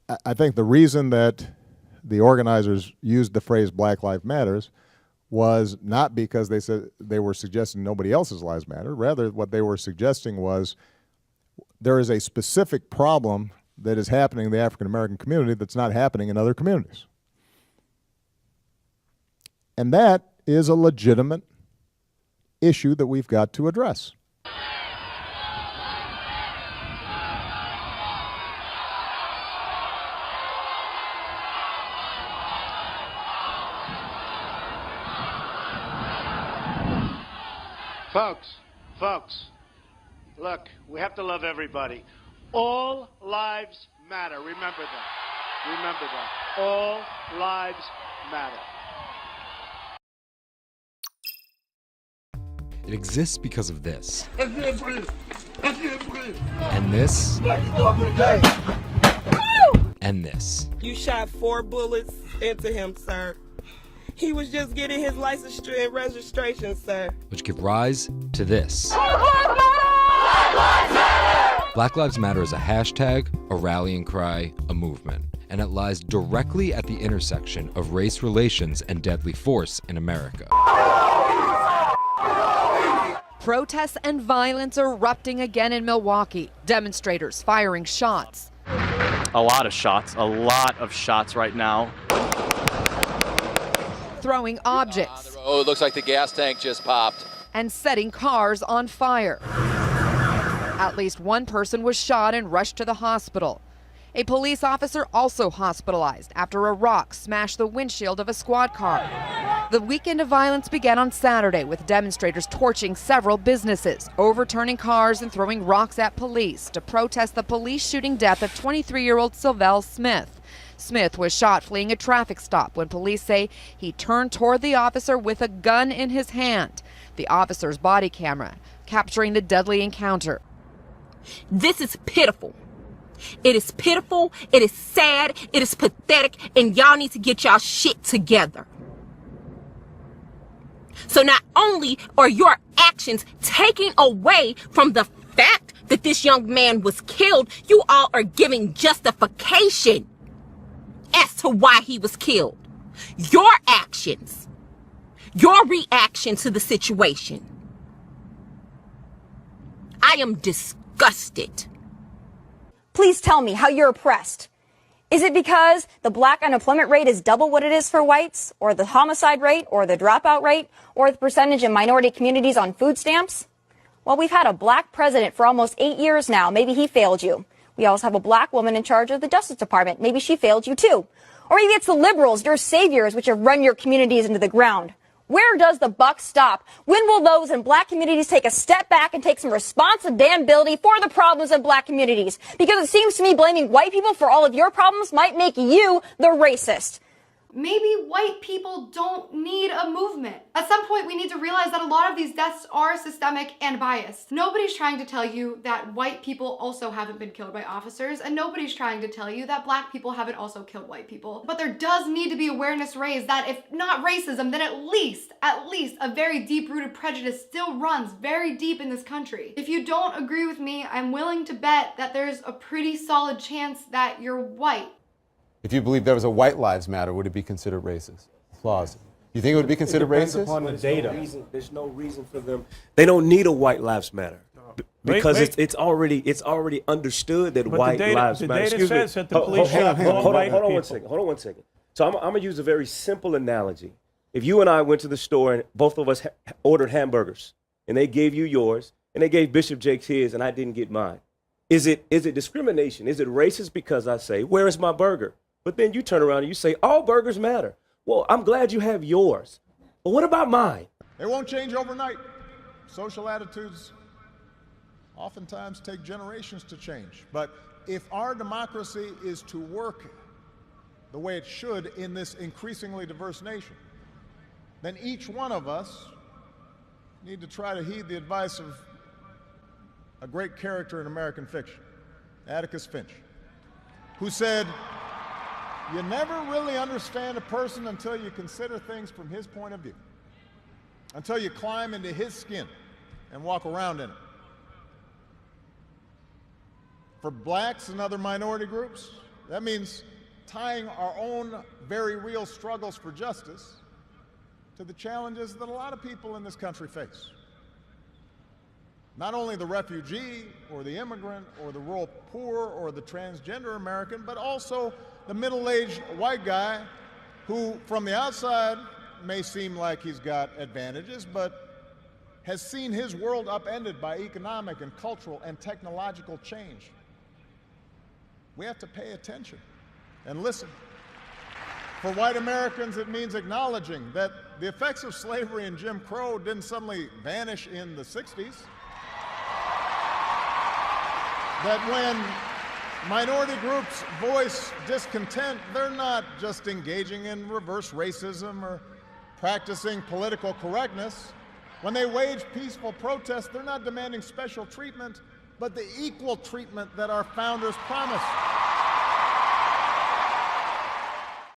I think the reason that the organizers used the phrase Black Lives Matters was not because they said they were suggesting nobody else's lives matter. Rather, what they were suggesting was there is a specific problem that is happening in the African American community that's not happening in other communities. And that is a legitimate issue that we've got to address. Folks, look, we have to love everybody. All lives matter. Remember that. All lives matter. It exists because of this. I can't breathe. And this. And this. You shot 4 bullets into him, sir. He was just getting his license and registration, sir. Which give rise to this. Black Lives Matter is a hashtag, a rallying cry, a movement. And it lies directly at the intersection of race relations and deadly force in America. Protests and violence erupting again in Milwaukee. Demonstrators firing shots. A lot of shots right now. Throwing objects. Oh, it looks like the gas tank just popped. And setting cars on fire. At least one person was shot and rushed to the hospital. A police officer also hospitalized after a rock smashed the windshield of a squad car. The weekend of violence began on Saturday with demonstrators torching several businesses, overturning cars and throwing rocks at police to protest the police shooting death of 23-year-old Sylvell Smith. Smith was shot fleeing a traffic stop when police say he turned toward the officer with a gun in his hand. The officer's body camera capturing the deadly encounter. This is pitiful. It is pitiful, it is sad, it is pathetic, and y'all need to get y'all shit together. So not only are your actions taking away from the fact that this young man was killed, you all are giving justification as to why he was killed. Your actions, your reaction to the situation. I am disgusted. Please tell me how you're oppressed. Is it because the black unemployment rate is double what it is for whites, or the homicide rate, or the dropout rate, or the percentage in minority communities on food stamps? Well, we've had a black president for almost 8 years now. Maybe he failed you. We also have a black woman in charge of the Justice Department. Maybe she failed you too. Or maybe it's the liberals, your saviors, which have run your communities into the ground. Where does the buck stop? When will those in black communities take a step back and take some responsibility for the problems in black communities? Because it seems to me blaming white people for all of your problems might make you the racist. Maybe white people don't need a movement. At some point, we need to realize that a lot of these deaths are systemic and biased. Nobody's trying to tell you that white people also haven't been killed by officers, and nobody's trying to tell you that black people haven't also killed white people. But there does need to be awareness raised that if not racism, then at least a very deep-rooted prejudice still runs very deep in this country. If you don't agree with me, I'm willing to bet that there's a pretty solid chance that you're white. If you believe there was a White Lives Matter, would it be considered racist? Applause. You think it would be considered racist? Upon the data. There's no reason for them. They don't need a White Lives Matter because it's already understood that white lives matter. Excuse me. Hold on one second. So I'm gonna use a very simple analogy. If you and I went to the store and both of us ordered hamburgers, and they gave you yours, and they gave Bishop Jakes his, and I didn't get mine, is it discrimination? Is it racist because I say, "Where is my burger?" But then you turn around and you say, "All burgers matter." Well, I'm glad you have yours, but what about mine? They won't change overnight. Social attitudes oftentimes take generations to change. But if our democracy is to work the way it should in this increasingly diverse nation, then each one of us need to try to heed the advice of a great character in American fiction, Atticus Finch, who said, "You never really understand a person until you consider things from his point of view, until you climb into his skin and walk around in it." For blacks and other minority groups, That means tying our own very real struggles for justice to the challenges that a lot of people in this country face. Not only the refugee or the immigrant or the rural poor or the transgender American, but also the middle-aged white guy who, from the outside, may seem like he's got advantages, but has seen his world upended by economic and cultural and technological change. We have to pay attention and listen. For white Americans, it means acknowledging that the effects of slavery and Jim Crow didn't suddenly vanish in the 60s. That when minority groups voice discontent, they're not just engaging in reverse racism or practicing political correctness. When they wage peaceful protests, they're not demanding special treatment, but the equal treatment that our founders promised.